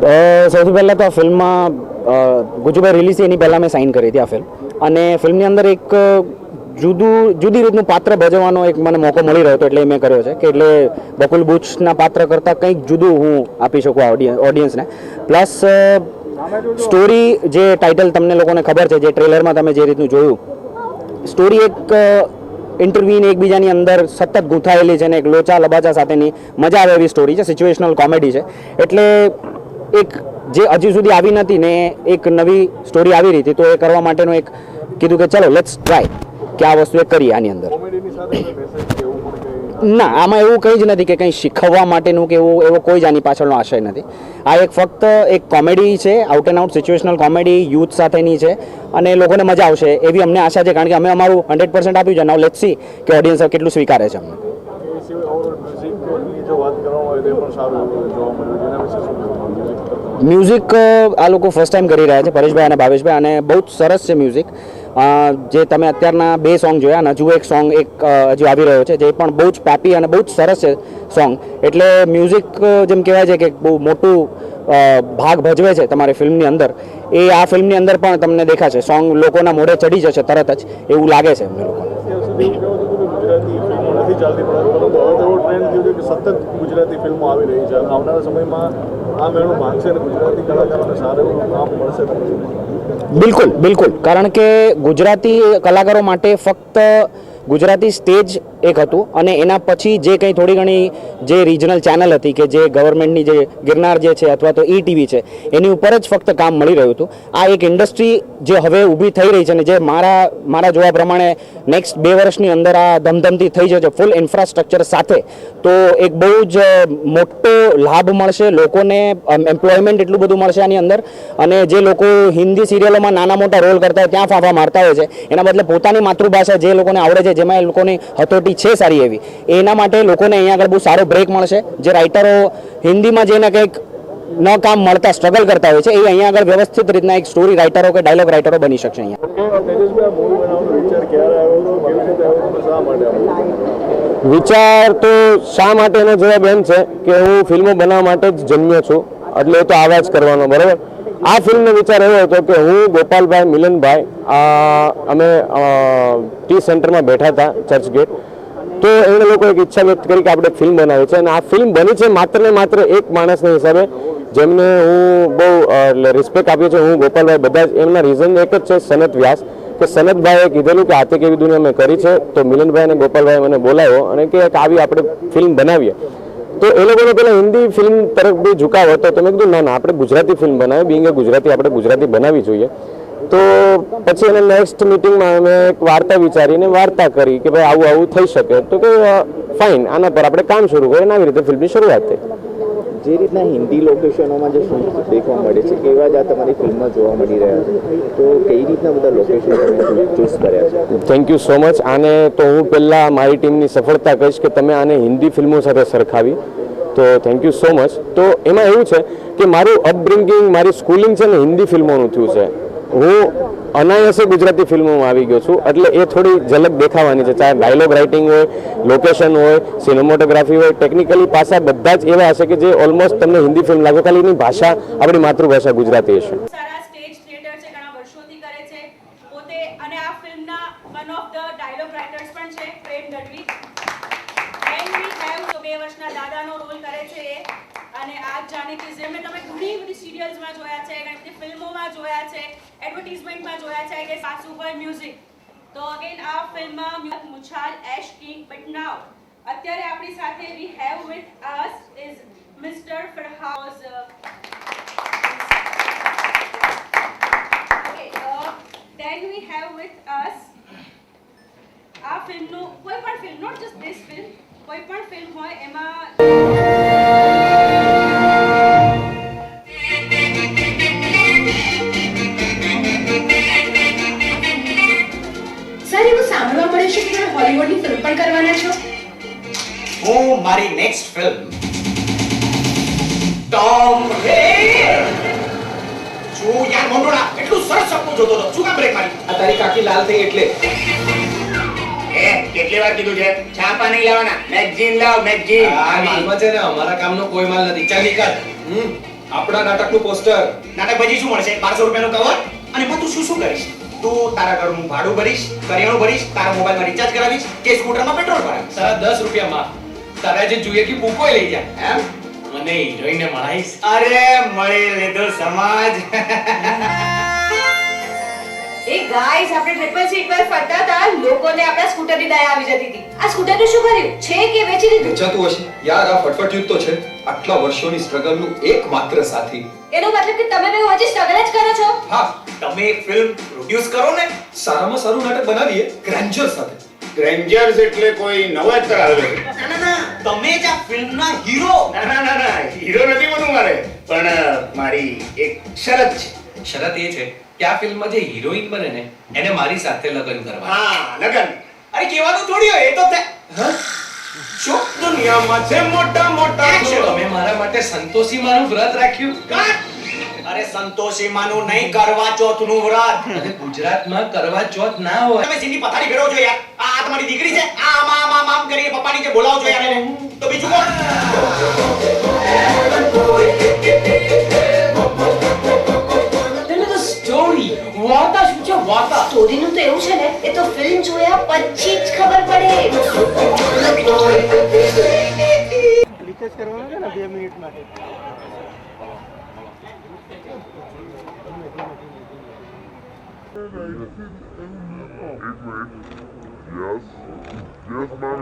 સૌથી પહેલાં તો આ ફિલ્મમાં ગુજુભાઈ રિલીઝ એની પહેલાં મેં સાઇન કરી હતી આ ફિલ્મ, અને ફિલ્મની અંદર એક જુદી રીતનું પાત્ર ભજવવાનો એક મને મોકો મળી રહ્યો હતો, એટલે મેં કર્યો છે કે એટલે બકુલ બુચના પાત્ર કરતાં કંઈક જુદું હું આપી શકું ઓડિયન્સને. પ્લસ સ્ટોરી જે ટાઇટલ તમને લોકોને ખબર છે, જે ટ્રેલરમાં તમે જે રીતનું જોયું, સ્ટોરી એક ઇન્ટરવ્યુની એકબીજાની અંદર સતત ગૂંથાયેલી છે ને એક લોચા લબાચા સાથેની મજા આવે એવી સ્ટોરી છે, સિચ્યુએશનલ કોમેડી છે. એટલે એક જે હજી સુધી આવી નથી ને એક નવી સ્ટોરી આવી રહી હતી, તો એ કરવા માટેનું એક કીધું કે ચલો લેટ્સ ટ્રાય કે આ વસ્તુ એક કરીએ આની અંદર. ના, આમાં એવું કંઈ જ નથી કે કંઈ શીખવવા માટેનું કે એવો કોઈ જ આની પાછળનો આશય નથી. આ એક ફક્ત એક કોમેડી છે, out and out situational comedy youth સાથેની છે, અને લોકોને મજા આવશે એવી અમને આશા છે, કારણ કે અમે અમારું 100% આપ્યું છે. નાઉ લેટ્સ સી કે ઓડિયન્સ કેટલું સ્વીકારે છે અમને. મ્યુઝિક આ લોકો ફર્સ્ટ ટાઈમ કરી રહ્યા છે, પરેશભાઈ અને ભાવેશભાઈ, અને બહુ જ સરસ છે મ્યુઝિક. જે તમે અત્યારના 2 સોંગ જોયા અને હજુ એક સોંગ હજુ આવી રહ્યો છે, જે પણ બહુ જ પેપી અને બહુ જ સરસ છે સોંગ. એટલે મ્યુઝિક જેમ કહેવાય છે કે બહુ મોટું ભાગ ભજવે છે તમારી ફિલ્મની અંદર, એ આ ફિલ્મની અંદર પણ તમને દેખાશે. સોંગ લોકોના મોઢે ચડી જશે તરત જ, એવું લાગે છે અમને લોકોને. સતત ગુજરાતી ફિલ્મો આવી રહી છે, આવનારા સમયમાં આ મેળો માંગશે અને ગુજરાતી કલાકારોને સારું એવું કામ મળશે. બિલકુલ બિલકુલ, કારણ કે ગુજરાતી કલાકારો માટે ફક્ત ગુજરાતી સ્ટેજ એક હતું, અને એના પછી જે કંઈ થોડી ઘણી જે રિજનલ ચેનલ હતી કે જે ગવર્મેન્ટની જે ગિરનાર જે છે અથવા તો ટીવી છે, એની ઉપર જ ફક્ત કામ મળી રહ્યું હતું. આ એક ઇન્ડસ્ટ્રી જે હવે ઊભી થઈ રહી છે ને જે મારા જોવા પ્રમાણે નેક્સ્ટ 2 વર્ષની અંદર આ ધમધમતી થઈ જશે ફૂલ ઇન્ફ્રાસ્ટ્રક્ચર સાથે, તો એક બહુ જ મોટો લાભ મળશે લોકોને, એમ્પ્લોયમેન્ટ એટલું બધું મળશે આની અંદર. અને જે લોકો હિન્દી સિરિયલોમાં નાના મોટા રોલ કરતા હોય ત્યાં ફાંફા મારતા હોય છે, એના બદલે પોતાની માતૃભાષા જે લોકોને આવડે છે, જેમાં એ લોકોની હતોટી છે સારી એવી, એના માટે લોકોને અહીંયા આગળ બહુ સારો બ્રેક મળશે. જે રાઇટરો હિન્દીમાં જઈને કંઈક ન કામ મળતા સ્ટ્રગલ કરતા હોય છે, એ અહીંયા આગળ વ્યવસ્થિત રીતના એક સ્ટોરી રાઇટરો કે ડાયલોગ રાઇટરો બની શકશે અહીંયા. વિચાર તો શા માટેનો જવાબ એમ છે કે હું ફિલ્મો બનાવવા માટે જ જન્મ્યો છું, એટલે એ તો આવા જ કરવાનો, બરાબર. આ ફિલ્મનો વિચાર એવો હતો કે હું, ગોપાલભાઈ, મિલનભાઈ, અમે ટી સેન્ટરમાં બેઠા હતા ચર્ચગેટ, તો એમણે લોકો એક ઈચ્છા વ્યક્ત કરી કે આપણે ફિલ્મ બનાવી છે, અને આ ફિલ્મ બની છે માત્ર ને માત્ર એક માણસના હિસાબે, જેમને હું બહુ રિસ્પેક્ટ આપ્યો છે, હું, ગોપાલભાઈ, બધા જ. એમના રીઝન એક જ છે, સનત વ્યાસ, કે સનતભાઈએ કીધેલું કે હાથે કેવી દુનિયા મેં કરી છે, તો મિલનભાઈ અને ગોપાલભાઈ મને બોલાવ્યો અને કે આવી આપણે ફિલ્મ બનાવીએ. તો એ લોકોને પહેલાં હિન્દી ફિલ્મ તરફ બી ઝુકાવ હતો, તો મેં કીધું ના આપણે ગુજરાતી ફિલ્મ બનાવીએ, બીંગ ગુજરાતી આપણે ગુજરાતી બનાવવી જોઈએ. તો પછી એને નેક્સ્ટ મિટિંગમાં અમે એક વાર્તા વિચારીને વાર્તા કરી કે ભાઈ આવું આવું થઈ શકે, તો કે ફાઇન, આના પર આપણે કામ શરૂ કરીએ, આવી રીતે ફિલ્મની શરૂઆત થઈ. જે રીતના હિન્દી લોકેશનોમાં જે શૂટ દેખવા મળે છે એવા જ આ તમારી ફિલ્મમાં જોવા મળી રહ્યા છે, તો કઈ રીતના બધા લોકેશન તમે ચૂઝ કર્યા છે? Thank you so much. આને તો હું પહેલાં મારી ટીમની સફળતા કહીશ કે તમે આને હિન્દી ફિલ્મો સાથે સરખાવી, તો થેન્ક યુ સો મચ. તો એમાં એવું છે કે મારું અપબ્રિંગિંગ, મારી સ્કૂલિંગ છે ને હિન્દી ફિલ્મોનું થયું છે. હું અનાયાસે ગુજરાતી ફિલ્મોમાં આવી ગયો છું, એટલે એ થોડી ઝલક દેખાવાની છે, ચાહે ડાયલોગ રાઇટિંગ હોય, લોકેશન હોય, સિનેમોટોગ્રાફી હોય, ટેકનિકલી પાસા બધા જ એવા હશે કે જે ઓલમોસ્ટ તમને હિન્દી ફિલ્મ લાગે, ખાલી એની ભાષા આપણી માતૃભાષા ગુજરાતી હશે. સારા સ્ટેજ થિયેટર છે, ઘણા વર્ષોથી કરે છે પોતે, અને આ ફિલ્મના one of the dialogue writers પણ છે Prem Gadhvi. And we have, તો 2 વર્ષના દાદાનો રોલ કરે છે એ, અને આ જાણે કે જેમને તમે ઘણી બધી સિરિયલ્સમાં જોયા છે, ઘણી બધી ફિલ્મોમાં જોયા છે, એડવર્ટાઇઝમેન્ટમાં જોયા છે કે સાસુભાઈ મ્યુઝિક. તો અગેન આ ફિલ્મમાં Muchhal Ash King, but now અત્યારે આપણી સાથે we have with us is mister Farhaz. Okay, then we have with us આ ફિલ્મનું કોઈ પણ film, not just this film, કોઈ પણ ફિલ્મ હોય એમાં હોલીવુડની ફિલ્મ પણ કરવાના છો? હું મારી નેક્સ્ટ ફિલ્મ ટોમ રેડ છું યાર. મોંડોડા, એટલું સરસ સપનું જોતો હતો, શું કામ બ્રેક મારી? આ તારી કાકી લાલ થઈ એટલે. કેટલી વાર કીધું છે છાપા નહીં લાવવાના, મેગઝીન લાવ, મેગઝીન. આ માલમાં છે ને અમારા કામનો કોઈ માલ નથી, ચાલ નીકળ. આપણા નાટકનું પોસ્ટર. નાટક પછી શું મળશે? 1200 રૂપિયાનું કવર. અને એમાં તું શું શું કરીશ? તું તારા ઘરનું ભાડું ભરીશ, કરિયાણું ભરીશ, તારા મોબાઈલમાં રિચાર્જ કરાવીશ કે સ્કૂટરમાં પેટ્રોલ ભરાવીશ? તારા 10 રૂપિયામાં તારા જે જોઈએ કે બુકોય લઈ જા. એમ? મને હિરોઈને મળાઈશ. અરે મળી લીધો સમાજ. એ ગાઈસ આપણે ટ્રિપલ સીટ પર ફરતા હતા, લોકોને આપણા સ્કૂટરની દયા આવી જતી હતી. આ સ્કૂટરનું શું કર્યું? છે કે વેચી દીધું? વેચાતું હશે યાર. આ ફટફટ યુદ્ધ તો છે આટલા વર્ષોની સ્ટ્રગલનું એકમાત્ર સાથી. એનો મતલબ કે તમે બે હજી સ્ટ્રગલ જ કરો છો? હા, તમે ફિલ્મ પ્રોડ્યુસ કરો ને? સારામાં સારું નાટક બનાવીએ ગ્રેન્જર સાથે. ગ્રેન્જર્સ એટલે કોઈ નવા જ આવેલો છે. ના, તમે જ આ ફિલ્મના હીરો. ના હીરો નથી બનવું મારે, પણ મારી એક શરત છે. શરત એ છે કે આ ફિલ્મમાં જે હિરોઈન બને ને એને મારી સાથે લગ્ન કરવા. હા, લગન. અરે કહેવાનું થોડી હોય, એ તો શું દુનિયામાં છે મોટા મોટા શું તમે મારા માટે સંતોષી માનું વ્રત રાખ્યું? અરે સંતોષી માનું નહીં, કરવા ચોથનું વ્રત. અને ગુજરાતમાં કરવા ચોથ ના હોય. તમે સીની પથારી ફેરવો છો યાર. આ તમારી દીકરી છે, આમ આમ આમ આમ કરીને પપ્પાની જે બોલાવો છો યાર એને. તો બીજું કોણ? સ્ટોરી વાર્તા શું છે? વાર્તા સ્ટોરીનું તો એવું છે ને, એ તો ફિલ્મ જોયા પછી જ ખબર પડે. Yes, ma'am.